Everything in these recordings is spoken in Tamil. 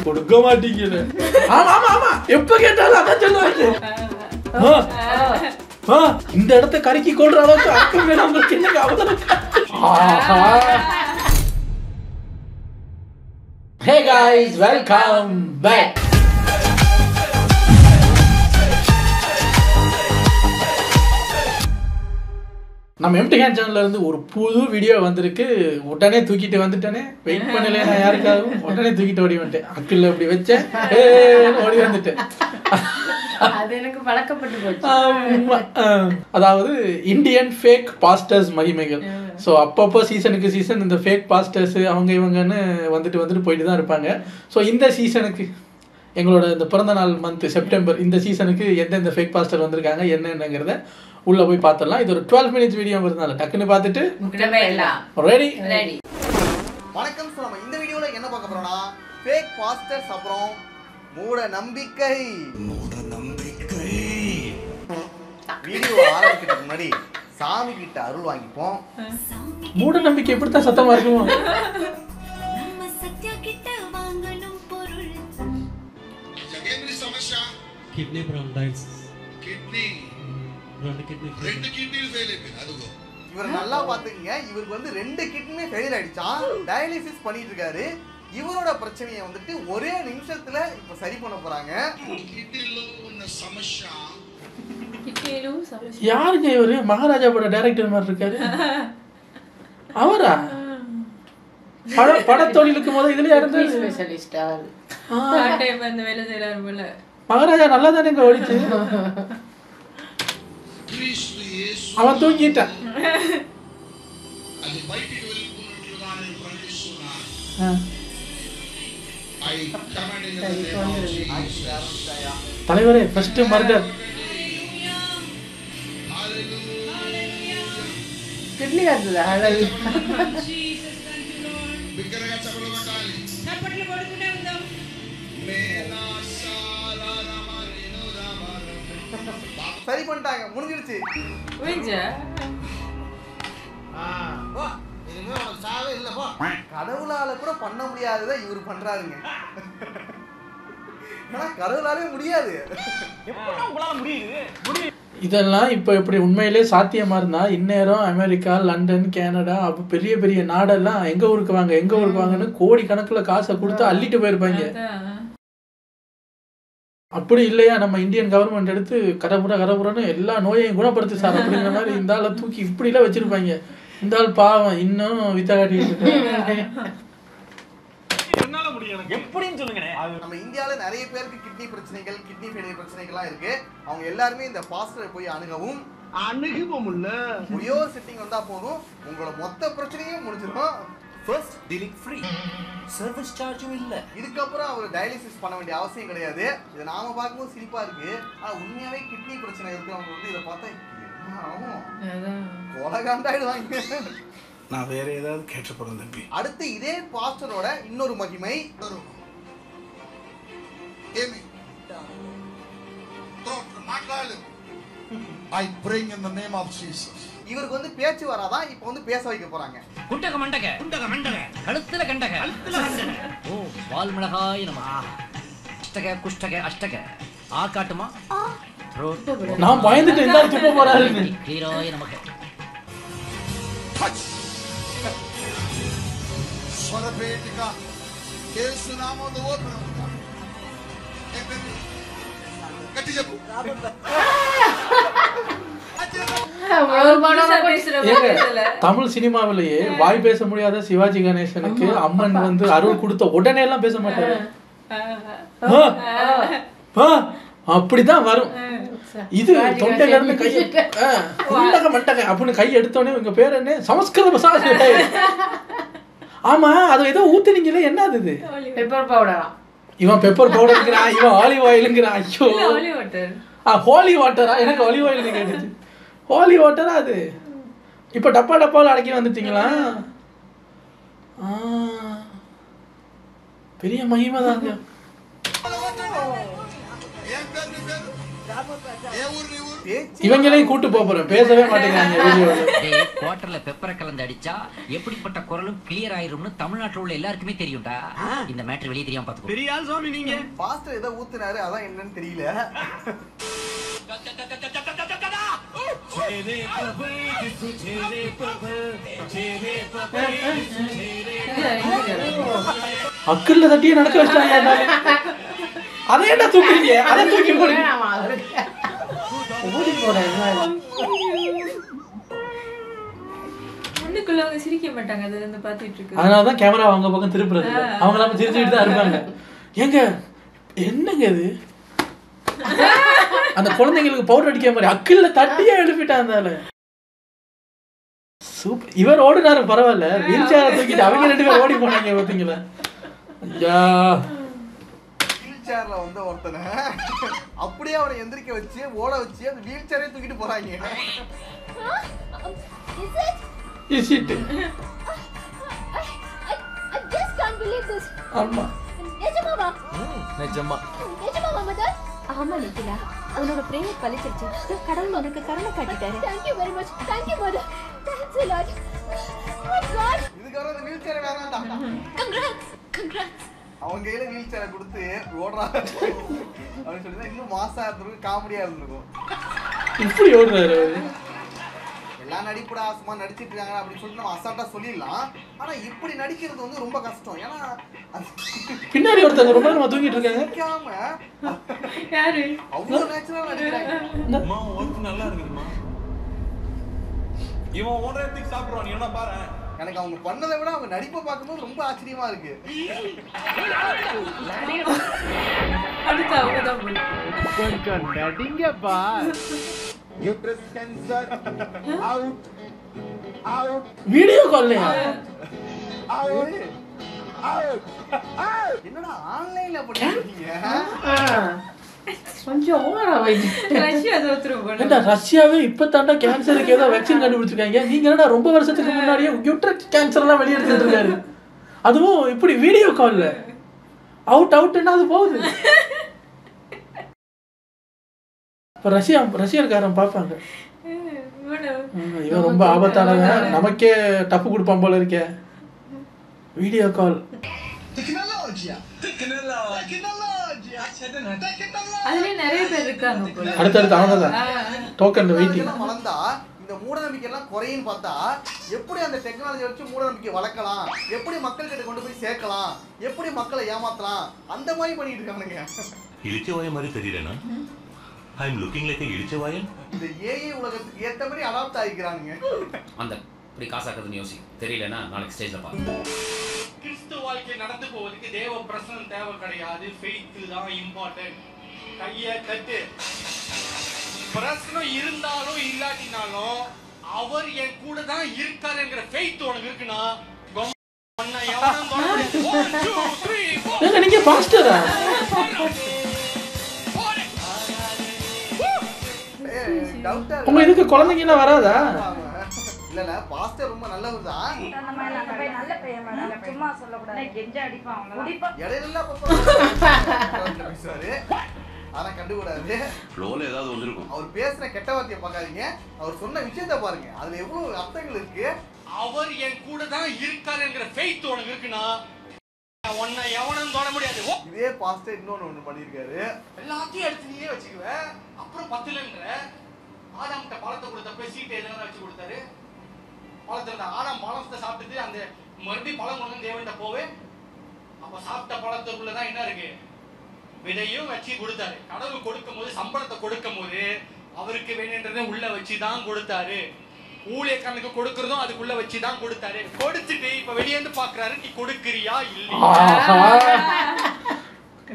கொடுக்க மாட்டீங்க. ஆமா ஆமா ஆமா எப்ப கேட்டாலும் அதான் சொல்லுவாங்க. இந்த இடத்த கருக்கி கொள்ற அளவுக்கு அக்கம் வேணும் உங்களுக்கு என்ன அவசரம்? Hey guys, welcome back. நம்ம எம்டி ஹேண்ட் சேனல்ல இருந்து ஒரு புது வீடியோ வந்திருக்கு. உடனே தூக்கிட்டு வந்துட்டேனே, வெயிட் பண்ணல நான் யாருக்காகவும். உடனே தூக்கிட்டு ஓடி வந்துட்டேன். அக்கில் அப்படி வச்சேன், ஓடி வந்துட்டேன். அது எனக்கு பழக்கப்பட்டு போச்சு. அதாவது இந்தியன் ஃபேக் பாஸ்டர்ஸ் மகிமைகள். ஸோ அப்பப்போ சீசனுக்கு சீசன் இந்த ஃபேக் பாஸ்டர்ஸ் அவங்க இவங்கன்னு வந்துட்டு போயிட்டு தான் இருப்பாங்க. ஸோ இந்த சீசனுக்கு எங்களோட இந்த பிறந்த நாள் மந்த் செப்டம்பர், இந்த சீசனுக்கு எந்தெந்த ஃபேக் பாஸ்டர் வந்திருக்காங்க என்னங்கிறத உள்ளே போய் பார்த்துடலாம். இது ஒரு 12 minutes வீடியோங்கிறதுனால டக்குன்னு பார்த்துட்டு ரெடி. வணக்கம். நம்ம இந்த வீடியோவில் என்ன பார்க்க போறோம்னா ஃபேக் பாஸ்டர்ஸ் அப்புறம் மூட நம்பிக்கை. வீடியோ ஆரம்பிக்கிறதுக்கு முன்னாடி சாமி கிட்ட அருள் வாங்கிப்போம். மூட நம்பிக்கை எப்படித்தான் சத்தமா இருக்குமோ. కిడ్నీ బ్రౌన్ డైల్స్ ரெண்டு கிட்னில ஃபெயில் ஆயிருக்கு. அதுக்கு இவர் நல்லா பாத்துக்கங்க, இவருக்கு வந்து 2 கிட்னிமே ஃபெயில் ஆயிடுச்சாம். டயாலிசிஸ் பண்ணிட்டு இருக்காரு. இவரோட பிரச்சனையை வந்துட்டு ஒரே நிமிஷத்துல இப்ப சரி பண்ண போறாங்க. கிட்னில ఉన్న సమస్య யாருங்க இவரு? மகாராஜா பட டைரக்டர் மாதிரி இருக்காரு. அவரா படத்தொழிலுக்கு முதல் இதுல இருந்தாரு. ஸ்பெஷலிஸ்டா டைம் அந்த வேலை செய்யறாரு போல. மகாராஜா நல்லா தானே ஓடிச்சு. அவன் தூங்கிட்டான். అది బయటికి వెళ్ళుకున్నట్లుగానే ప్రకటిస్తున్నాను. தலைவரே ஃபர்ஸ்ட் மர்டர். கிட்னி காத்துதா? బిగ్గరగా చప్పట్లు కొట్టాలి. చప్పట్లు కొడుతూనే ఉందాం. சரி பண்ணிட்டாங்க, முடிஞ்சிடுச்சு. கடவுளால கூட பண்ண முடியாததை இவர் பண்றாருங்க. கடவுளாலே முடியாது. இதெல்லாம் இப்போ எப்படி உண்மையிலே சாத்தியமா இருந்தா இந்நேரம் அமெரிக்கா, லண்டன், கனடா அப்போ பெரிய பெரிய நாடெல்லாம் எங்க ஊருக்கு வாங்கன்னு கோடி கணக்குல காசை கொடுத்து அள்ளிட்டு போயிருப்பாங்க. அப்படி இல்லையா, நம்ம இந்தியன் கவர்மெண்ட் எடுத்து கடப்புறன்னு எல்லா நோயையும் குணப்படுத்து சார் அப்படிங்கிற மாதிரி இந்த ஆளை தூக்கி இப்படிலாம் வச்சிருப்பாங்க. இந்த ஆள் பாவம் இன்னும் வித்த காட்டிட்டு எப்படின்னு சொல்லுங்க. நம்ம இந்தியாவில நிறைய பேருக்கு கிட்னி பிரச்சனைகள், கிட்னி ஃபெயிலியர் பிரச்சனைகள்லாம் இருக்கு. அவங்க எல்லாருமே இந்த பாஸ்டரை போய் அணுகவும் ஒரே ஒரு செட்டிங் வந்தா போதும், உங்களோட மொத்த பிரச்சனையும் முடிஞ்சிடும். ஃபர்ஸ்ட் delete free சர்வீஸ் சார்ஜும் இல்ல. இதுக்கப்புறம் அவர் டயாலிசிஸ் பண்ண வேண்டிய அவசியம் கிடையாது. இதை நாம பார்க்கும்போது சிரிப்பா இருக்கு. ஆனா உண்மையாவே கிட்னி பிரச்சனை இருக்கிறவங்க வந்து இதை பார்த்தா கொலகாண்டாயிடுவாங்க. நான் வேற ஏதாவது கேட்டப்படும் தம்பி. அடுத்து இதே பாஸ்டரோட இன்னொரு மகிமை. I bring in the name of Jesus. இவருக்கு வந்து பேச்சு வராதான், இப்போ வந்து பேச வைக்க போறாங்க. குண்டக மண்டக கழுத்துல கண்டக ஓ வால்மிளகாய் நம அஷ்டக குஷ்டக அஷ்டக ஆ காட்டுமா நான் பயந்துட்டு இந்த துப்ப போறாரு. கிளீராய நமக்கு స్వరపేటిక యేసు నామములో ఓపెన్ గట్టి చెప్పు. தமிழ் சினிமாவிலேயே வாய் பேச முடியாத சிவாஜி கணேசனுக்கு அம்மன் வந்து அருள் கொடுத்த உடனே எல்லாம் பேச மாட்டாரு. அப்படிதான் வரும். இது தொண்டையில இருந்து கையை குண்டக மண்டக அப்படின்னு கை எடுத்தோடனே உங்க பேர் என்ன? சமஸ்கிருத பாஷை. ஆமா, அது ஏதோ ஊத்துனீங்களே, என்ன அது? பெப்பர் பவுடரா? இவன் பெப்பர் பவுடருங்கிறான், இவன் ஆலிவ் ஆயிலுங்கிறான். ஐயோ, ஹோலி வாட்டரா? எனக்கு ஆலிவ் ஆயில் கேட்டுச்சு. ஹோலி வாட்டரா அது? இப்ப டப்பாவில் அடக்கி வந்துட்டீங்களா? பெரிய மகிமை தாங்க. இவங்களையும் கூட்டு போறேன், பேசவே மாட்டேங்கிறாங்க வீடியோல. குவார்டர்ல பெப்பரை கலந்து அடிச்சா எப்படிப்பட்ட குரலும் கிளியர் ஆயிரும்னு தமிழ்நாட்டுல உள்ள எல்லாருக்குமே தெரியும்டா. இந்த மேட்டர் வெளியே தெரியாம பாத்துக்கோ. பெரிய ஆள் சுவாமி நீங்க. பாஸ்டர் ஏதோ ஊத்துனாரு, அதான் என்னன்னு தெரியல. அக்கல்ல தட்டியே நடக்க வச்சிட்டாங்க. அதை என்ன தூக்குறீங்க? அதை தூக்கி போடுங்க. ஓடி போறேன். முன்னுக்குள்ள அவங்க சிரிக்க மாட்டாங்க, அதுல இருந்து பாத்துட்டு இருக்கு. அதனாலதான் கேமரா அவங்க பக்கம் திருப்புறது. அவங்க எல்லாம் சிரிச்சுட்டு தான் இருப்பாங்க. ஏங்க என்னங்க இது? அந்த குழந்தைங்களுக்கு பவுடர் அடிக்க மாதிரி அக்கல்ல தட்டியே எழுப்பிட்டாங்க. சூப்பர். இவர் ஓடுனாரு பரவாயில்ல, வீல் சேரை தூக்கிட்டு அவங்க 2 பேரும் ஓடி போனாங்க பாத்தீங்களா? ஐயா, வீல் சேர்ல வந்து ஒருத்தனை அப்படியே அவனை எந்திரிக்க வச்சு ஓட வச்சு அந்த வீல் சேரே தூக்கிட்டு போறாங்க. Is it? I just can't believe this. ஆமா. நிஜமாவா? நிஜமா. நிஜமாவா மதர்? ஆமா நிக்கிலா. உன்னோட பிரேம பலிச்சிருச்சு. கடவுள் உனக்கு கருணை காட்டிட்டாரு. Thank you very much. Thank you mother. Thanks a lot. Oh God. இதுக்கு அந்த வீல் சேரை வேணாம்டா. Congrats. Congrats. அவங்க கையில வீல் சேரை கொடுத்து ஓடுறாங்க அப்படின்னு சொல்லி இன்னும் மாசா இருந்திருக்கும், காமெடியா இருந்திருக்கும். இப்படி ஓடுறாரு அவரு. எல்லாம் நடிப்புடா சும்மா நடிச்சிட்டு இருக்காங்க அப்படின்னு சொல்லிட்டு நம்ம அசால்ட்டா சொல்லிடலாம். ஆனா இப்படி நடிக்கிறது வந்து ரொம்ப கஷ்டம். ஏன்னா பின்னாடி ஒருத்தங்க ரொம்ப நேரமா தூங்கிட்டு இருக்காங்க. நிக்காம யாரு அவ்வளவு நேச்சுரலா நடிக்கிறாங்க. அம்மா ஒர்க் நல்லா இருக்குதுமா. இவன் ஓடுறதுக்கு சாப்பிடுவான், நீ என்ன பாரு. எனக்கு அவங்க பண்ணதை விட அவங்க நடிப்பை பார்க்கும்போது ரொம்ப ஆச்சரியமா இருக்கு. அடுத்து அவங்கதான் கொஞ்சம் நடிங்கப்பா. Uterus cancer out out video கால்லையா? Out out. என்னடா ஆன்லைன்ல பண்ணிருக்கீங்க? கொஞ்சம் ஓவரா வைங்க. ரஷ்யா தோத்துரும் போல. ஏண்டா ரஷ்யாவே இப்பதாண்டா கேன்சருக்கு ஏதோ வேக்சின் கண்டுபிடிச்சிருக்காங்க. நீங்க என்னடா ரொம்ப வருஷத்துக்கு முன்னாடியே யூட்ரஸ் கேன்சர் எல்லாம் வெளியே எடுத்துட்டு இருக்காரு. அதுவும் இப்படி வீடியோ கால்ல அவுட் அவுட்னா அது போகுது. இப்ப ரஷ்யக்காரன் பார்ப்பாங்க, இவன் ரொம்ப ஆபத்தானவன், நமக்கே டப்பு கொடுப்பான் போல இருக்கே. Video call. அதுலயே நிறைய பேர் இருக்காங்க போல. அடுத்தடுத்து அவங்க தான் டோக்கன் வெயிட்டிங். வளர்ந்தா இந்த மூடநம்பிக்கை எல்லாம் குறையும் பார்த்தா எப்படி அந்த டெக்னாலஜி வச்சு மூடநம்பிக்கை வளர்க்கலாம், எப்படி மக்கள் கிட்ட கொண்டு போய் சேர்க்கலாம், எப்படி மக்களை ஏமாத்தலாம், அந்த மாதிரி பண்ணிட்டு இருக்கானுங்க. இளிச்சவாய மாதிரி தெரியலனா? ஐ அம் லுக்கிங் லைக் a இளிச்சவாயன். இந்த ஏஐ உலகத்துக்கு ஏத்த மாதிரி அடாப்ட் ஆகிக்கிறானுங்க. அந்த இப்படி காசாக்குதுன்னு யோசி. தெரியலனா நாளைக்கு ஸ்டேஜ்ல பாரு. கிறிஸ்து வாழ்க்கை நடந்து போவதுக்கு தேவ பிரசனம் தேவை கிடையாது, ஃபெய்த் தான் இம்பார்ட்டன்ட். கையை தட்டு. பிரசனம் இருந்தாலும் இல்லாட்டினாலும் அவர் என் கூட தான் இருக்காருங்கிற ஃபெய்த் உனக்கு இருக்குன்னா நீங்க பாஸ்டரா? உங்க இதுக்கு குழந்தைங்க எல்லாம் வராதா? இல்ல பாஸ்டர் ரொம்ப நல்லவர் தான். நல்ல பையன் மேடம், சும்மா சொல்லக்கூடாது. கெஞ்ச அடிப்பான் அவ்வளவுதான். இடையில பேசுவாரு, ஆனா கண்டுக்கூடாது. ஃப்ளோல ஏதாவது வந்திருக்கும். அவர் பேசுற கெட்ட வார்த்தையை பார்க்காதீங்க, அவர் சொன்ன விஷயத்தை பாருங்க, அதுல எவ்வளவு அர்த்தங்கள் இருக்கு. அவர் என் கூட தான் இருக்காருங்கிற ஃபெய்த் உனக்கு இருக்குன்னா உன்னை எவனும் தொட முடியாது. இதே பாஸ்டர் இன்னொன்னு பண்ணிருக்காரு. எல்லாத்தையும் எடுத்து நீயே வச்சுக்குவேன், அப்புறம் பத்துலன்ற ஆடாம்கிட்ட பழத்தை கொடுத்தப்ப சீட்டை எதனா வச்சு கொடுத்தாரு. பழத்தை ஆடாம் பழத்தை சாப்பிட்டுட்டு அந்த மறுபடியும் பழம் கொண்டு தேவன்கிட்ட போவே. அப்ப சாப்பிட்ட பழத்துக்குள்ளதான் என்ன இருக்கு, விதையும் வச்சு கொடுத்தாரு. கடவுள் கொடுக்கும் போது, சம்பளத்தை கொடுக்கும் போது அவருக்கு வேணுன்றதை உள்ள வச்சுதான் கொடுத்தாரு. ஊழியக்காரனுக்கு கொடுக்கறதும் அதுக்குள்ள வச்சுதான் கொடுத்தாரு. கொடுத்துட்டு இப்ப வெளியேந்து பாக்குறாரு, நீ கொடுக்கறியா இல்லையா?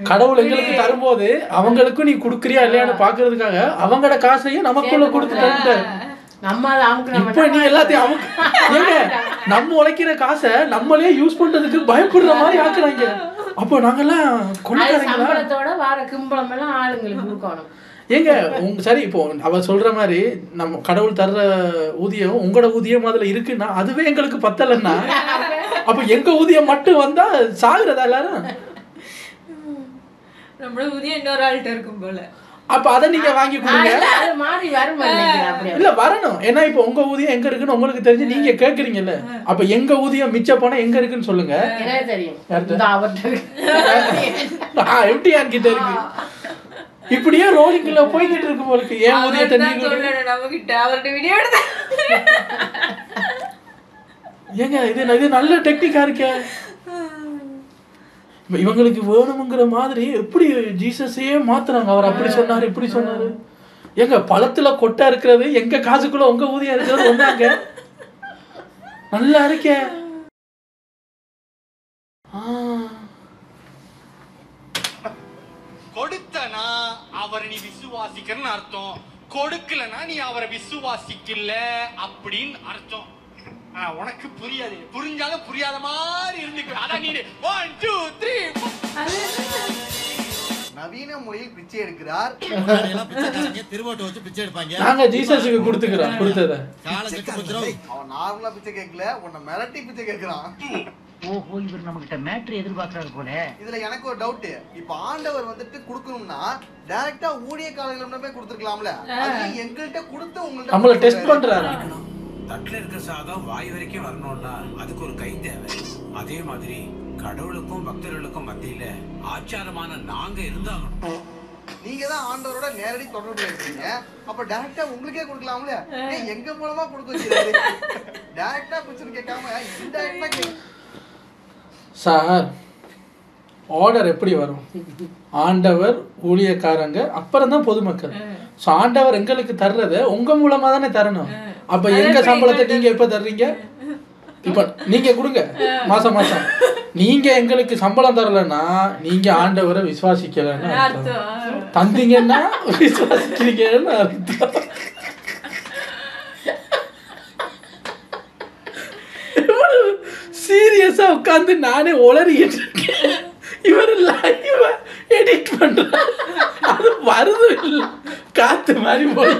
கடவுள் எங்களுக்கு தரும்போது அவங்களுக்கும் நீ குடுக்கறியா இல்லையான்னு பாக்குறதுக்காக அவங்களோட காசையும் நமக்குள்ள கொடுத்துட்டாரு. நம்ம இப்ப நீ எல்லாத்தையும் அவங்க நம்ம உழைக்கிற காசை நம்மளே யூஸ் பண்றதுக்கு பயப்படுற மாதிரி ஆக்குறாங்க. அப்போ நாங்கெல்லாம் சம்பளத்தோட வார கிம்பளம் எல்லாம் ஆளுங்களுக்கு கொடுக்கணும். ஏங்க சரி, இப்போ அவ சொல்ற மாதிரி நம்ம கடவுள் தர்ற ஊதியம் உங்களோட ஊதியம் அதுல இருக்குன்னா அதுவே எங்களுக்கு பத்தலன்னா அப்ப எங்க ஊதியம் மட்டும் வந்தா சாகுறதா எல்லாரும்? நம்மளோட ஊதியம் இன்னொரு ஆள்கிட்ட இருக்கும் போல. அப்ப அதை நீங்க வாங்கி கொடுங்க. அது மாதிரி வரும் அப்படியே. இல்ல வரணும். ஏன்னா இப்ப உங்க ஊதியம் எங்க இருக்குன்னு உங்களுக்கு தெரிஞ்சு நீங்க கேக்குறீங்கல்ல. அப்ப எங்க ஊதியம் மிச்ச போனா எங்க இருக்குன்னு சொல்லுங்க. எனக்கு தெரியும். எம்டிஆர் கிட்ட இருக்கு. இப்படியே ரோலிங்ல போய்கிட்டு இருக்கு போலுக்கு. ஏன் ஊதியத்தை நீங்க நம்மகிட்ட அவர்ட்ட வீடியோ எடுத்து ஏங்க இது நல்ல டெக்னிக்கா இருக்கே. இவங்களுக்கு வேணுங்கிற மாதிரி எப்படி ஜீசஸையே மாத்துறாங்க. அவர் அப்படி சொன்னாரு இப்படி சொன்னாரு. எங்க பழத்துல கொட்டை இருக்கிறது எங்க காசுக்குள்ள உங்க ஊதியம் இருக்கிறது ஒண்ணாங்க. நல்லா இருக்கே. கொடுத்தனா அவரை நீ விசுவாசிக்கிறன்னு அர்த்தம், கொடுக்கலனா நீ அவரை விசுவாசிக்கல அப்படின்னு அர்த்தம். உனக்கு புரியாது, புரிஞ்சாலும் புரியாத மாதிரி இருந்துக்கு. அதான் நீ 1 2 3 நவீன முறையில் பிச்சை எடுக்கிறார். திருவோட்டை வச்சு பிச்சை எடுப்பாங்க. நாங்க ஜீசஸுக்கு கொடுத்துக்கிறோம். கொடுத்தத அவன் நார்மலா பிச்சை கேட்கல, உன்னை மிரட்டி பிச்சை கேட்கிறான். ஓஹோ, இவர் நம்ம கிட்ட மேட்ரு எதிர்பார்க்கறாரு போல. இதுல எனக்கு ஒரு டவுட். இப்ப ஆண்டவர் வந்துட்டு குடுக்கணும்னா டைரக்டா ஊழியக்காரர்களிடம் போய் கொடுத்துருக்கலாம்ல. அது எங்கள்கிட்ட கொடுத்து உங்கள்ட்ட நம்மள டெஸ்ட் பண்றாரு. தட்டுல இருக்க சாதம் வாய் வரைக்கும் வரணும்னா அதுக்கு ஒரு கை தேவை. அதே மாதிரி கடவுளுக்கும் பக்தர்களுக்கும் மத்தியில ஆச்சாரமான நாங்க இருந்தாகணும். நீங்க தான் ஆண்டவரோட நேரடி தொடர்புல இருக்கீங்க. அப்ப டைரக்டா உங்களுக்கே கொடுக்கலாம்ல. எங்க மூலமா கொடுக்க வச்சிருக்காரு. டைரக்டா பிச்சை கேட்காம இன்டைரக்டா சார், ஆர்டர் எப்படி வரும்? ஆண்டவர், ஊழியக்காரங்க, அப்புறம் தான் பொதுமக்கள். ஸோ ஆண்டவர் எங்களுக்கு தர்றதை உங்க மூலமா தானே தரணும். அப்ப எங்க சம்பளத்தை நீங்க எப்ப தர்றீங்க? இப்ப நீங்க கொடுங்க மாசம் மாசம். நீங்க எங்களுக்கு சம்பளம் தரலன்னா நீங்க ஆண்டவரை விசுவாசிக்கலன்னு அர்த்தம். தந்தீங்கன்னா விசுவாசிக்கிறீங்கன்னு அர்த்தம். சீரியஸா உட்காந்து நானே உளறிக்கிட்டு இருக்கேன். இவர் லைவ் எடிட் பண்றாரு. அது வருது இல்ல, காத்து மாதிரி போய்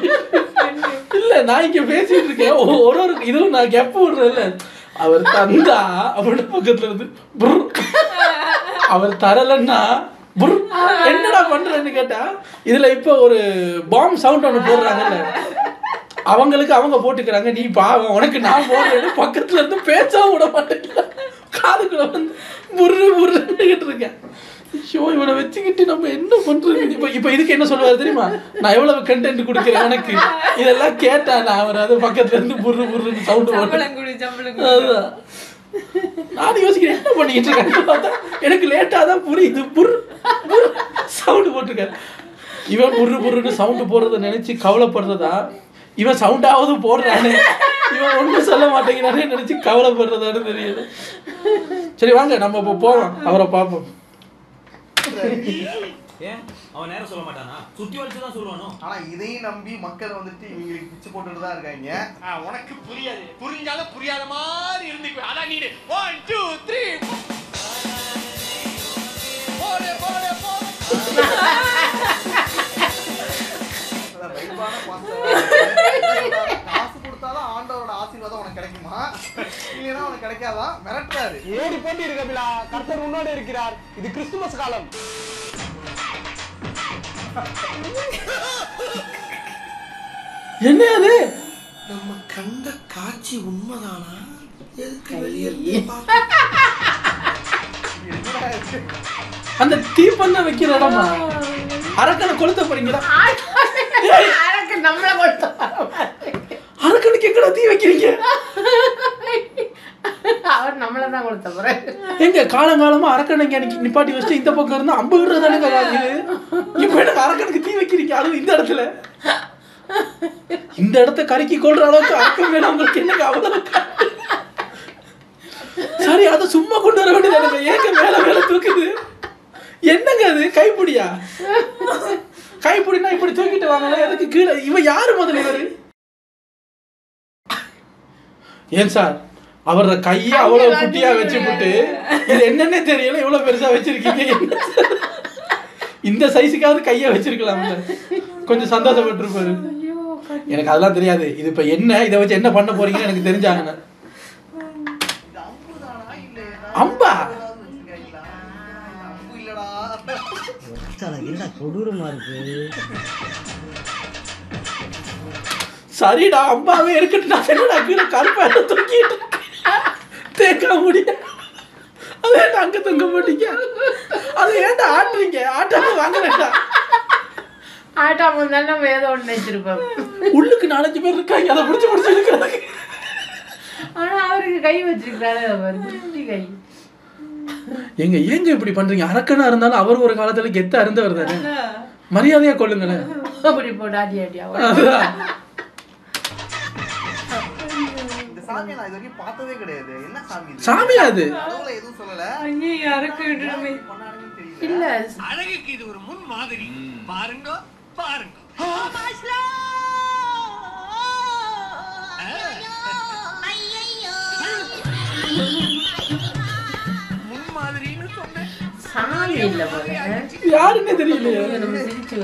இல்ல. நான் இங்க பேசிட்டு இருக்கேன். ஒரு இதுவும் நான் கெப்ப விடுறேன்ல. அவர் தந்தா அவரோட பக்கத்துல இருந்து அவர் தரலன்னா என்னடா பண்றேன்னு கேட்டா, இதுல இப்ப ஒரு பாம் சவுண்ட் ஒண்ணு போடுறாங்கல்ல, அவங்களுக்கு அவங்க போட்டுக்கிறாங்க. நீ பாவம், உனக்கு நான் போடுறேன்னு பக்கத்துல இருந்து பேசவும் விட மாட்டேங்கல. காதுக்குள்ள வந்து புர்ரு புர்ருன்னு இருக்கேன். ஐயோ, இவனை வச்சுக்கிட்டு நம்ம என்ன பண்றது? இப்ப இதுக்கு என்ன சொல்லுவாரு தெரியுமா? நான் எவ்வளவு கண்டென்ட் கொடுக்குறேன் உனக்கு, இதெல்லாம் கேட்டா நான் அவர் அது பக்கத்துல இருந்து புர்ரு புர்ருன்னு சவுண்ட் போட்டேன். நான் யோசிக்கிறேன் என்ன பண்ணிக்கிட்டு இருக்கேன். பார்த்தா எனக்கு லேட்டா தான் புரியுது. புர் சவுண்ட் போட்டிருக்காரு. இவன் புர்ரு புர்ருன்னு சவுண்ட் போடுறத நினைச்சு கவலைப்படுறதா, இவன் சவுண்டாவது போடுறானே, இவன் ஒன்றும் சொல்ல மாட்டேங்கிறானே நினைச்சு கவலைப்படுறதான்னு தெரியல. சரி வாங்க நம்ம இப்போ போவோம், அவரை பார்ப்போம். ஏன் அவன் நேரம் சொல்ல மாட்டானா? சுத்தி வச்சு தான் சொல்லுவானோ. ஆனா இதையும் நம்பி மக்கள் வந்துட்டு இவங்களுக்கு பிச்சை போட்டுட்டு தான் இருக்காங்க. உனக்கு புரியாது, புரிஞ்சாலும் புரியாத மாதிரி இருந்துக்கு. அதான் நீ 1 2 3 போடு போடு போடு. காசு கொடுத்தாலும் ஆண்டவரோட ஆசீர்வாதம் உனக்கு கிடைக்குமா, இல்லைன்னா உனக்கு கிடைக்காதா? மிரட்டுறாரு. ஏறி போட்டி இருக்கபிலா, கர்த்தர் உன்னோடு இருக்கிறார். இது கிறிஸ்துமஸ் காலம். என்ன அது? நம்ம கண்ட காட்சி உண்மைதானா? எதுக்கு வெளியே அந்த தீப்பண்ண வைக்கிற இடமா? அரக்கனை கொளுத்த போறீங்களா? நம்மள கொளுத்த அரக்கனுக்கு எங்கடா தீ வைக்கிறீங்க? அவர் நம்மளதான் கொளுத்த போறாரு. எங்க காலங்காலமா அரக்கனை இங்க நிப்பாட்டி வச்சுட்டு இந்த பக்கம் இருந்தா அம்பு விடுறதானே காது. இப்ப எனக்கு அரக்கனுக்கு தீ வைக்கிறீங்க, அதுவும் இந்த இடத்துல. இந்த இடத்த கருக்கி கொள்ற அளவுக்கு அரக்கம் வேணும் உங்களுக்கு. என்னங்க அவ்வளவு? சரி, அதை சும்மா கொண்டு வர வேண்டியது. ஏங்க மேல மேல தூக்குது? என்னங்க அது? கைப்பிடியா? கைப்பிடினா இப்படி தூக்கிட்டு வாங்கல, எதுக்கு கீழே? இவன் யாரு முதல்ல? இவரு ஏன் சார் அவரோட கையை அவ்வளவு குட்டியா வச்சுக்கிட்டு இது என்னன்னே தெரியல, இவ்வளவு பெருசா வச்சிருக்கீங்க. இந்த சைஸுக்காவது கையை வச்சிருக்கலாம்ல, கொஞ்சம் சந்தோஷப்பட்டிருப்பாரு. எனக்கு அதெல்லாம் தெரியாது. இது இப்ப என்ன, இதை வச்சு என்ன பண்ண போறீங்கன்னு எனக்கு தெரிஞ்சாங்க. அம்பா இல்லடா. என்ன கொடூரமா இருக்கு. சரிடா அம்மாவே இருக்கட்டும். நான் என்னடா கீழே கருப்பாக தூக்கிட்டு தேக்க முடிய அதை ஏன்டா அங்கே தொங்க போட்டீங்க? அதை ஏன்டா ஆட்டுறீங்க? ஆட்டாம வாங்கலடா. ஆட்டாம இருந்தாலும் நம்ம ஏதோ ஒன்று வச்சிருப்போம். உள்ளுக்கு 4-5 பேர் இருக்காங்க, அதை பிடிச்சி இருக்கிறாங்க. ஆனா அவருக்கு கை வச்சிருக்காரு, குட்டி கை. ஏங்க இப்படி பண்றீங்க? அரக்கனா இருந்தாலும் அவர் ஒரு காலத்துல கெத்த இருந்தவர் தானே. மரியாதையா கொள்ளுங்களேன். அப்படி போட்டு ஆட்டி ஆட்டியா சாமி நான் இது வரைக்கும் பார்த்ததே கிடையாது. என்ன சாமி இது? சாமியா அது? கடவுளை எதுவும் சொல்லல. ஐயே யாருக்கு விடுறமே இல்ல. அழகுக்கு இது ஒரு முன் மாதிரி. பாருங்க பாருங்க. முன் மாதிரின்னு சொன்னேன். சாமி இல்ல போல. யாருன்னே தெரியலையே. நம்ம சிரிச்சு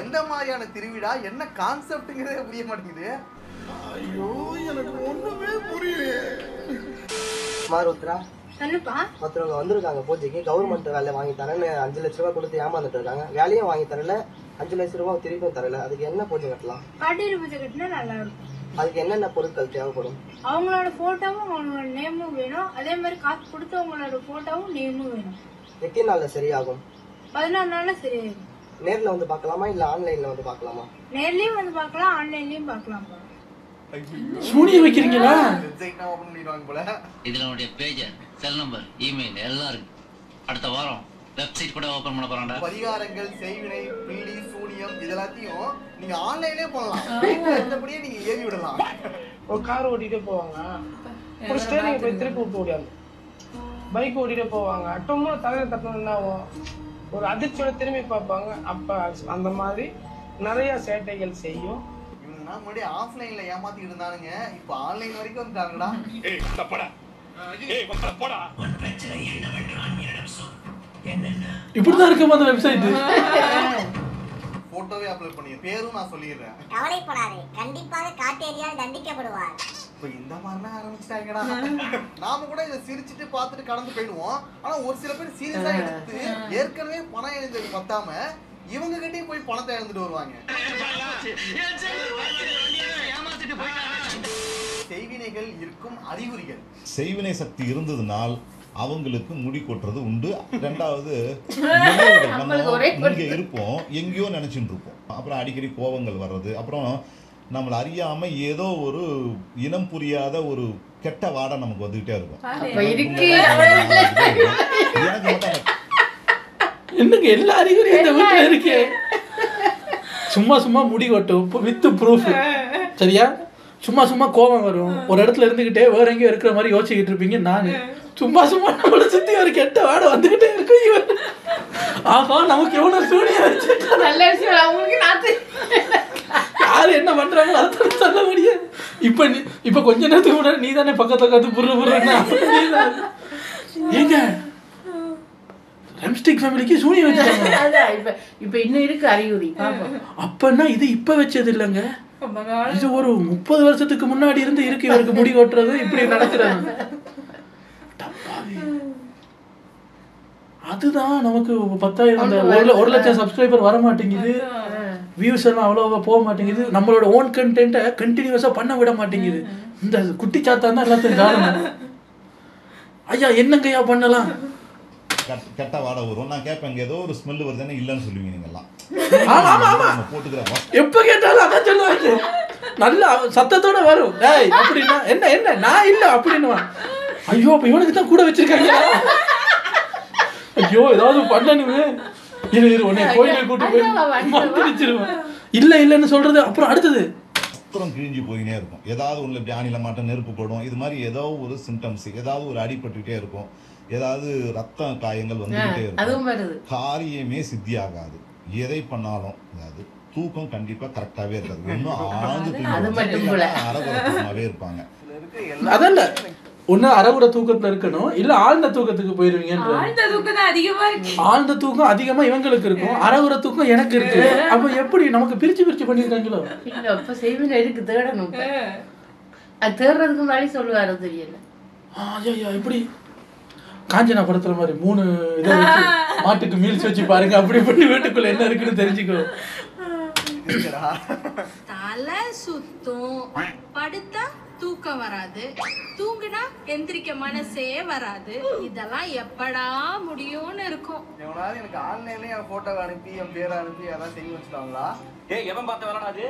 எந்த மாதிரியான திருவிழா, என்ன கான்செப்ட்ங்கிறதே புரிய மாட்டேங்குது. ஐயோ எனக்கு ஒண்ணுமே புரியல. மாருத்ரா சொல்லுப்பா. மற்றவங்க வந்திருக்காங்க பூஜைக்கு. கவர்மெண்ட் வேலை வாங்கி தரேன்னு 5 லட்ச ரூபாய் கொடுத்து ஏமாந்துட்டு இருக்காங்க. வேலையும் வாங்கி தரல, 5 லட்ச ரூபாய் திருப்பியும் தரல. அதுக்கு என்ன பூஜை கட்டலாம்? காட்டேரி பூஜை கட்டினா நல்லா இருக்கும். அதுக்கு என்னென்ன பொருட்கள் தேவைப்படும்? அவங்களோட போட்டோவும் அவங்களோட நேமும் வேணும். அதே மாதிரி காசு கொடுத்தவங்களோட போட்டோவும் நேமும் வேணும். எத்தனை நாள்ல சரியாகும்? 14 நாள்ல சரியாகும். நேர்ல வந்து பார்க்கலாமா இல்ல ஆன்லைன்ல வந்து பார்க்கலாமா? நேர்லயும் வந்து பார்க்கலாம், ஆன்லைன்லயும் பார்க்கலாம். சூனியம் வைக்கிறீங்களா? வெப்சைட்னா ஓபன் பண்ணிடுவாங்க போல. இதுல உடைய பேஜர், செல் நம்பர், இமெயில் எல்லாம் இருக்கு. அடுத்த வாரம் வெப்சைட் கூட ஓபன் பண்ண போறான்டா. பரிகாரங்கள், செய்வினை, பீடி, சூனியம் இதெல்லாத்தையும் நீங்க ஆன்லைன்லயே பண்ணலாம். வீட்ல இருந்தபடியே நீங்க ஏவி விடலாம். ஒரு கார் ஓட்டிட்டே போவாங்க, ஒரு ஸ்டேரிங் போய் திருப்பி விட்டு ஓடியாங்க. பைக் ஓட்டிட்டே போவாங்க, அட்டமா தலையில தட்டணும்னா ஒரு அதிர்ச்சியோட திரும்பி பார்ப்பாங்க. அப்ப அந்த மாதிரி நிறைய சேட்டைகள் செய்யும். இவங்க முன்னாடி ஆஃப்லைன்ல ஏமாத்திட்டு இருந்தானுங்க, இப்ப ஆன்லைன் வரைக்கும் வந்துட்டாங்கடா. இப்படிதான் இருக்கும் அந்த வெப்சைட். போட்டோவே அப்லோட் பண்ணி பேரும் நான் சொல்லிடுறேன். கவலைப்படாதே, கண்டிப்பாக காட்டேரியால் தண்டிக்கப்படுவார். இப்ப இந்த மாதிரிலாம் ஆரம்பிச்சிட்டாங்கடா. நாம கூட இதை சிரிச்சுட்டு பார்த்துட்டு கடந்து போயிடுவோம். ஆனா ஒரு சில பேர் சீரியஸா எடுத்து ஏற்கனவே பணம் எழுந்தது பத்தாம இவங்க கிட்டயும் போய் பணத்தை எழுந்துட்டு வருவாங்க. செய்வினைகள் இருக்கும் அறிகுறிகள். செய்வினை சக்தி இருந்ததுனால் அவங்களுக்கு முடி கொட்டுறது உண்டு. ரெண்டாவது நம்ம இங்க இருப்போம், எங்கேயோ நினைச்சுட்டு இருப்போம். அப்புறம் அடிக்கடி கோபங்கள் வர்றது, அப்புறம் நம்மளை அறியாம ஏதோ ஒரு இனம் புரியாத ஒரு கெட்ட வாடை நமக்கு வந்துகிட்டே இருக்கும். என்னங்க எல்லா அறிகுறியும் இந்த வீட்டுல இருக்கு. சும்மா முடி கொட்டும் வித் ப்ரூஃப். சரியா? சும்மா கோபம் வரும். ஒரு இடத்துல இருந்துகிட்டே வேற எங்கேயோ இருக்கிற மாதிரி யோசிச்சுக்கிட்டு இருப்பீங்க. நானு சும்மா நம்மளை சுத்தி ஒரு கெட்ட வாடை வந்துகிட்டே இருக்கும். இவன் ஆஹா நமக்கு எவ்வளவு சூனியம் வச்சு நல்ல விஷயம். அவங்களுக்கு நாத்து யாரு என்ன பண்றாங்களோ அதை சொல்ல முடியாது. இப்ப கொஞ்ச நேரத்துக்கு முன்னாடி நீ தானே பக்கத்துல கத்து புர்றா. ஏங்க ரெம்ஸ்டிக் ஃபேமிலிக்கு சூனியம் வச்சாங்க. அதான் இப்ப இன்னும் இருக்கு அறிகுறி. அப்பன்னா இது இப்ப வச்சது இல்லைங்க. இது ஒரு 30 வருஷத்துக்கு முன்னாடி இருந்து இருக்கு. இவருக்கு முடி கொட்டுறது இப்படி நடக்கிறாங்க. அதுதான் நமக்கு 10,000 1 லட்சம் சப்ஸ்கிரைபர் வர மாட்டேங்குது. வியூஸ் எல்லாம் அவ்வளோவா போக மாட்டேங்குது. நம்மளோட ஓன் கண்டென்ட்டை கண்டினியூஸா பண்ண விட மாட்டேங்குது. இந்த குட்டி சாத்தா தான் எல்லாத்தையும் காரணம். ஐயா என்னங்கய்யா பண்ணலாம்? கெட்ட வாடை வரும். நான் கேட்பேன் ஏதோ ஒரு ஸ்மெல் வருதுன்னு இல்லைன்னு சொல்லுவீங்க நீங்கெல்லாம். போட்டுக்கிறேன் எப்ப கேட்டாலும் அதான் சொல்லுவாங்க. நல்லா சத்தத்தோட வரும். டேய் அப்படின்னா என்ன நான் இல்ல அப்படின்னு. ஐயோ அப்ப இவனுக்கு தான் கூட வச்சிருக்காங்க. ஐயோ ஏதாவது பண்ணணுமே. இரு உன்னை கோயிலுக்கு கூட்டு போய் மந்திரிச்சிருவேன். இல்லைன்னு சொல்றது. அப்புறம் அடுத்தது அப்புறம் கிழிஞ்சு போயினே இருக்கும். ஏதாவது ஒன்று இப்படி ஆணில மாட்டம் நெருப்பு போடும். இது மாதிரி ஏதோ ஒரு சிம்டம்ஸ், ஏதாவது ஒரு அடிபட்டுக்கிட்டே இருக்கும். ஏதாவது ரத்த காயங்கள் வந்துகிட்டே இருக்கும். காரியமே சித்தி ஆகாது. எதை பண்ணாலும் அதாவது தூக்கம் கண்டிப்பா கரெக்டாவே இருக்காது. ஒன்னும் ஆழ்ந்து அரகுரமாவே இருப்பாங்க. அதல்ல ஒண்ணு அரகுர தூக்கத்துல இருக்கணும், இல்ல ஆழ்ந்த தூக்கத்துக்கு போயிருவீங்க. ஆழ்ந்த தூக்கம் அதிகமா இவங்களுக்கு இருக்கும், அரகுர தூக்கம் எனக்கு இருக்கு. அப்ப எப்படி நமக்கு பிரிச்சு பண்ணிருக்காங்களோ? இல்ல அப்ப செய்வினை இருக்கு, தேடணும். அது தேடுறதுக்கு வழி சொல்லுவாரு தெரியல. எப்படி காஞ்சனா படத்துல மாதிரி 3 இதை வச்சு மாட்டுக்கு மீல்ஸ் வச்சு பாருங்க, அப்படி பண்ணி வீட்டுக்குள்ள என்ன இருக்குன்னு தெரிஞ்சுக்கோ. தலை சுத்தும், படுத்தா தூக்கம் வராது, தூங்குனா எந்திரிக்க மனசே வராது. இதெல்லாம் எப்படா முடியும்னு இருக்கும். எவனாவது எனக்கு ஆன்லைன்லயே என் போட்டோ அனுப்பி என் பேரை அனுப்பி அதான் செய்ய வச்சுட்டாங்களா? ஏய் எவன் பார்த்த விளையாடாது?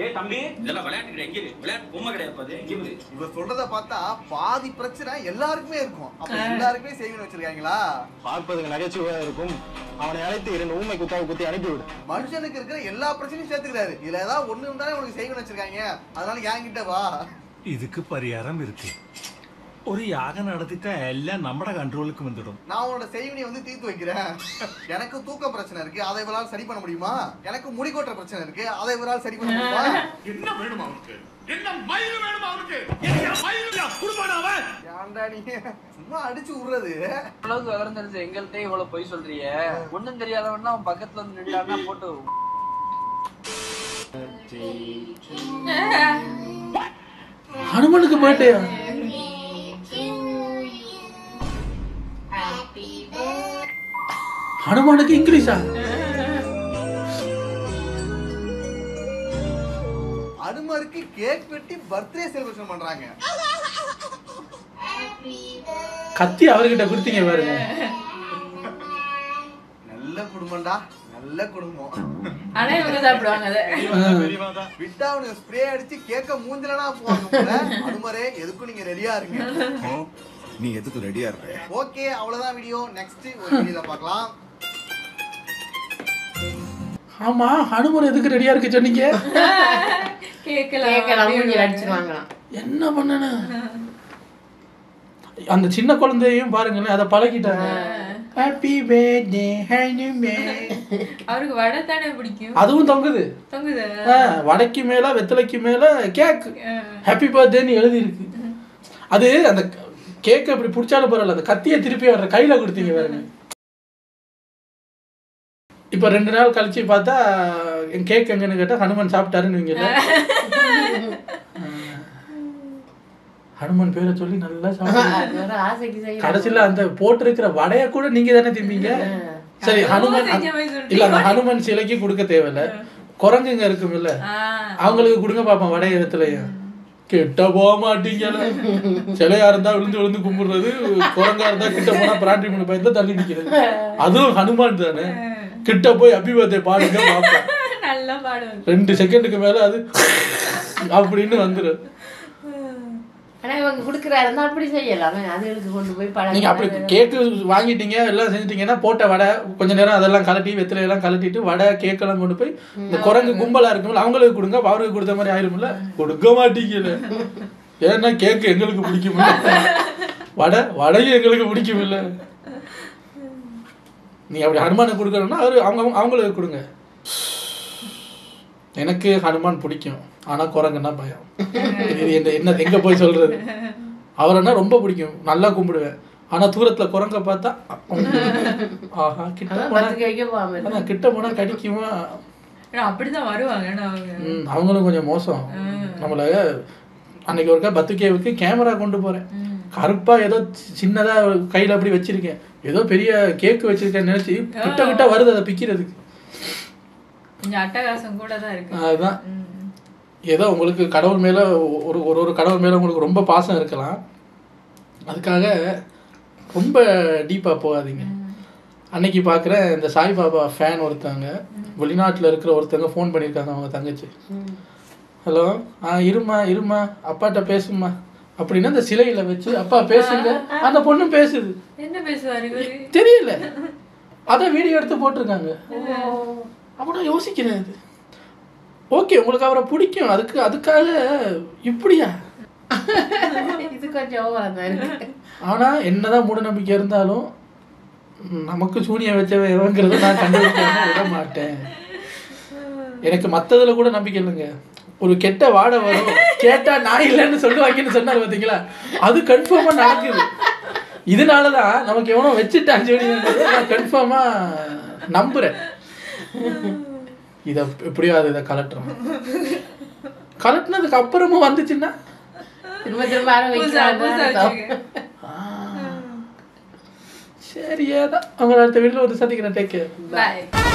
ஏய் தம்பி, இதெல்லாம் விளையாட்டு கிடையாது. எங்க விளையாட்டு பொம்மை கிடையாது. எங்க இவர் சொல்றத பார்த்தா பாதி பிரச்சனை எல்லாருக்குமே இருக்கும். அப்ப எல்லாருக்குமே சேவிங் வச்சிருக்காங்களா? பார்ப்பதுக்கு நகைச்சுவையா இருக்கும். அவனை அழைத்து 2 ஊமை குத்தாவை குத்தி அனுப்பிவிடு. மனுஷனுக்கு இருக்கிற எல்லா பிரச்சனையும் சேர்த்துக்கிறாரு. இதுல ஏதாவது ஒண்ணு இருந்தாலே உனக்கு சேவிங் வச்சிருக்காங்க, அதனால என்கிட்ட வா. இதுக்கு பரிகாரம் இருக்கு. ஒரு யாகம் நடத்திட்டா எல்லாம் நம்ம கண்ட்ரோலுக்கு வந்துடும். நான் உன்னோட செய்வினை வந்து தீர்த்து வைக்கிறேன். எனக்கு தூக்க பிரச்சனை இருக்கு, அதை இவரால் சரி பண்ண முடியுமா? எனக்கு முடி கொட்டுற பிரச்சனை இருக்கு, அதை இவரால் சரி பண்ண முடியுமா? என்ன வேணுமா அவனுக்கு? என்ன மயில் வேணுமா அவனுக்கு? என்ன மயிலுயா குடுமாடாவ? ஏன்டா நீ சும்மா அடிச்சு விடுறது? அளவுக்கு விவரம் தெரிஞ்ச எங்கள்கிட்ட இவ்வளவு பொய் சொல்றியே. ஒண்ணும் தெரியாதவன்னா அவன் பக்கத்துல வந்து நின்றான்னா போட்டு ஹனுமனுக்கு பர்த்டே. ஹனுமானுக்கு இங்கிலீஷா? ஹனுமருக்கு கேக் வெட்டி பர்த்டே செலிப்ரேஷன் பண்றாங்க. கத்தி அவர்கிட்ட கொடுத்தீங்க பாருங்க. நல்ல குடும்பம்டா, நல்ல குடும்பம். ஆனா இவங்க சாப்பிடுவாங்க அத. விட்டா அவனுக்கு ஸ்ப்ரே அடிச்சு கேக்க மூஞ்சலனா போவாங்க போல. ஹனுமரே எதுக்கும் நீங்க ரெடியா இருங்க. நீ எதுக்கு ரெடியா இருக்க? ஓகே, அவ்வளவுதான் வீடியோ. நெக்ஸ்ட் ஒரு வீடியோல பார்க்கலாம். ஆமா, ஹனுமர் எதுக்கு ரெடியா இருக்கு சொன்னீங்க? கேக்கலாம் மூஞ்சில அடிச்சுவாங்கலாம். என்ன பண்ணன? அந்த சின்ன குழந்தையும் பாருங்களேன், அதை பழகிட்டாங்க. Happy birthday Hanuman. அவருக்கு வடை தானே பிடிக்கும். அதுவும் தொங்குது. தொங்குது. வடைக்கு மேல வெத்தலைக்கு மேல கேக் ஹாப்பி பர்த்டேன்னு எழுதி இருக்கு. அது அந்த கேக் அப்படி பிடிச்சாலும் பரவாயில்ல, அந்த கத்தியை திருப்பி வர்ற கையில கொடுத்தீங்க பாருங்க. இப்ப 2 நாள் கழிச்சு பார்த்தா என் கேக் எங்கன்னு கேட்டா ஹனுமன் சாப்பிட்டாருன்னு வைங்கல. ஹனுமன் பேரை சொல்லி நல்லா சாப்பிடுங்க. கடைசியில அந்த போட்டிருக்கிற வடைய கூட நீங்க தானே திம்பீங்க. சரி, ஹனுமன் இல்ல, அந்த ஹனுமன் சிலைக்கு கொடுக்க தேவையில்ல. குரங்குங்க இருக்கும் இல்ல, அவங்களுக்கு கொடுங்க பாப்போம் வடைய இடத்துலயும். கிட்ட போக மாட்டீங்க. சிலையா இருந்தா விழுந்து விழுந்து கும்பிடுறது, குரங்கா இருந்தா கிட்ட போனா பிராண்டி மணி பயந்து தள்ளி நிக்கிறது. அதுவும் ஹனுமான் தானே. கிட்ட போய் ஹாப்பி பர்த்டே பாடுங்க பாப்போம். நல்லா பாடுவாங்க. 2 செகண்டுக்கு மேல அது அப்படின்னு வந்துடும். ஆனா இவங்க குடுக்குறாருன்னா அப்படி செய்யலாமே. அதுகளுக்கு கொண்டு போய் பழம் நீங்க அப்படி கேக்கு வாங்கிட்டீங்க, எல்லாம் செஞ்சுட்டீங்கன்னா போட்ட வடை கொஞ்ச நேரம் அதெல்லாம் கலட்டி வெத்திலையெல்லாம் கலட்டிட்டு வடை கேக்கெல்லாம் கொண்டு போய் இந்த குரங்கு கும்பலா இருக்கும்ல அவங்களுக்கு கொடுங்க. அவருக்கு கொடுத்த மாதிரி ஆயிரும்ல. கொடுக்க மாட்டீங்கல்ல. ஏன்னா கேக்கு எங்களுக்கு பிடிக்கும்ல, வடையும் எங்களுக்கு பிடிக்கும்ல. நீ அப்படி ஹனுமானுக்கு கொடுக்கணும்னா அவங்களுக்கு கொடுங்க. எனக்கு ஹனுமான் பிடிக்கும், ஆனா குரங்குன்னா பயம். என்ன எங்க போய் சொல்றது? அவரைன்னா ரொம்ப பிடிக்கும், நல்லா கும்பிடுவேன். ஆனா தூரத்துல குரங்க பார்த்தா ஆஹா கிட்ட போனா கடிக்குமா. அப்படிதான் வருவாங்க. அவங்களும் கொஞ்சம் மோசம். நம்மள அன்னைக்கு ஒருக்கா பத்துகேவுக்கு கேமரா கொண்டு போறேன். கருப்பா ஏதோ சின்னதா கையில அப்படி வச்சிருக்கேன். ஏதோ பெரிய கேக்கு வச்சிருக்கேன்னு நினைச்சு கிட்ட கிட்ட வருது அதை பிக்கிறதுக்கு. கொஞ்சம் அட்டகாசம் கூட தான் இருக்கு. அதுதான் ஏதோ உங்களுக்கு கடவுள் மேல ஒரு கடவுள் மேல உங்களுக்கு ரொம்ப பாசம் இருக்கலாம். அதுக்காக ரொம்ப டீப்பா போகாதீங்க. அன்னைக்கு பார்க்குறேன், இந்த சாய்பாபா ஃபேன் ஒருத்தவங்க வெளிநாட்டில் இருக்கிற ஒருத்தவங்க ஃபோன் பண்ணியிருக்காங்க அவங்க தங்கச்சி. ஹலோ, இருமா அப்பாட்ட பேசுமா அப்படின்னா அந்த சிலையில வச்சு அப்பா பேசுங்க. அந்த பொண்ணு பேசுது. என்ன பேசுவாரு தெரியல, அதான் வீடியோ எடுத்து போட்டிருக்காங்க. அப்போ யோசிக்கிறேன், ஓகே உங்களுக்கு அவரை பிடிக்கும், அதுக்காக இப்படியா? இது கொஞ்சம் ஓவரா தான் இருக்கு. ஆனா என்னதான் மூட நம்பிக்கை இருந்தாலும் நமக்கு சூனிய வச்சவன் எவங்கிறத நான் கண்டுபிடிக்காம விட மாட்டேன். எனக்கு மத்ததுல கூட நம்பிக்கை இல்லைங்க. ஒரு கெட்ட வாடை வரும், கேட்டா நான் இல்லைன்னு சொல்லுவாங்கன்னு சொன்னாரு பாத்தீங்களா, அது கன்ஃபார்மா நடக்குது. இதனாலதான் நமக்கு எவனோ வச்சுட்டான் சொல்லி நான் கன்ஃபார்மா நம்புறேன். இத எப்படியோ இதை கலட்டினதுக்கு அப்புறமும் வந்துச்சுன்னா திரும்ப திரும்ப சரியா தான். அவங்கள அடுத்த வீட்டில் வந்து சந்திக்கிறேன். Take care. பாய்.